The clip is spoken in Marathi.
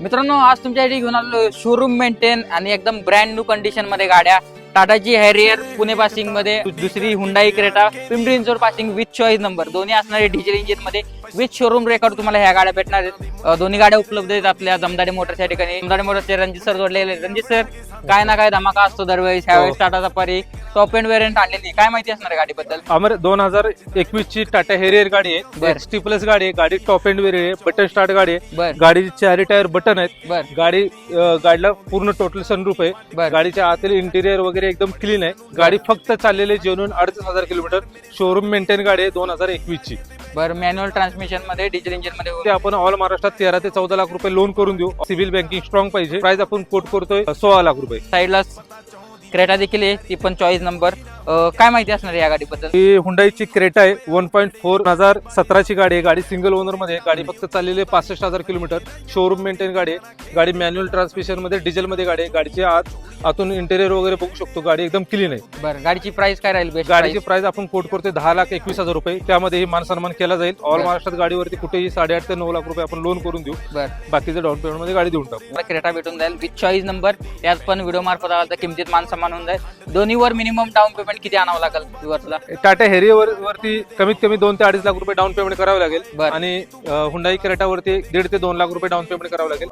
मित्रांनो, आज तुमच्यासाठी घेऊन आलो शोरूम मेंटेन आणि एकदम ब्रँड न्यू कंडिशन मध्ये गाड्या. टाटाची हॅरियर पुणे पासिंग मध्ये, दुसरी Hyundai Creta Pimpri Chinchwad passing with choice number, दोन्ही असणारे डिझेल इंजिन मध्ये विथ शोरूम रेकॉर्ड तुम्हाला ह्या गाड्या भेटणार आहेत. दोन्ही गाड्या उपलब्ध आहेत आपल्या जमदाडे मोटर्सच्या ठिकाणी. जमदाडे मोटर्सचे रणजित सर जोडलेले. रणजित सर, काय ना काय धमाका असतो दरवेळेस, ह्यावेळेस Tata safari top end variant आणलेली, काय माहिती असणार आहे गाडीबद्दल? आम्हाला 2021 ची टाटा हेरियर गाडी आहे. एक्सटी प्लस गाडी आहे. गाडी टॉप एंड वेरियंट आहे. बटन स्टार्ट गाडी आहे. गाडीचे चारी टायर बटन आहेत. गाडीला पूर्ण टोटल सनरूफ आहे. गाडीच्या आतील इंटिरियर वगैरे एकदम क्लीन आहे. गाडी फक्त चाललेली जेन्युइन 38,000 किलोमीटर. शोरूम मेंटेन गाडी आहे 2021 ची. बरं, मॅन्युअल ट्रान्समिशन मध्ये, डिझेल इंजिन मध्ये. ते आपण ऑल महाराष्ट्रात 13 ते 14 लाख रुपये लोन करून देऊ. सिव्हिल बँकिंग स्ट्रॉंग पाहिजे. प्राइस आपण कोट करतोय 16 लाख रुपये. साईडला क्रेटा देखील आहे, ती पण चॉईस नंबर. काय माहिती असणार आहे या गाडीबद्दल? ही हुंडाईची क्रेटा आहे. 1.4 2017 ची गाडी आहे. गाडी सिंगल ओनर मध्ये. गाडी फक्त चाललेली 65,000 किलोमीटर. शोरूम मेंटेन गाडी आहे. गाडी मॅन्युअल ट्रान्समिशन मध्ये, डिझेल मध्ये गाडी आहे. गाडीची आतून इंटेरियर वगैरे बघू शकतो. गाडी एकदम क्लीन आहे. बरं, गाडीची प्राइस काय राहील? गाडीची प्राइस आपण कोट करतोय 10,21,000 रुपये. त्यामध्ये ही मान सन्मान केला जाईल. ऑल महाराष्ट्रात गाडीवरती कुठेही 8.5 ते 9 लाख रुपये आपण लोन करून देऊ. बाकीचे डाऊन पेमेंट मध्ये गाडी देऊन टाकू. क्रेटा भेटून जाईल विथ चॉईस नंबर. त्यात पण व्हिडिओ मार्फत आला किमतीत मान सन्मान होऊन जाईल. दोन्हीवर मिनिमम डाऊन पेमेंट किती आणावं लागेल व्ह्यूअर्सला? टाटा हेरियर वरती कमीत कमी 2 ते 2.5 लाख रुपये डाऊन पेमेंट करावं लागेल. आणि हुंडाई क्रेटा वरती 1.5 ते 2 लाख रुपये डाऊन पेमेंट करावं लागेल.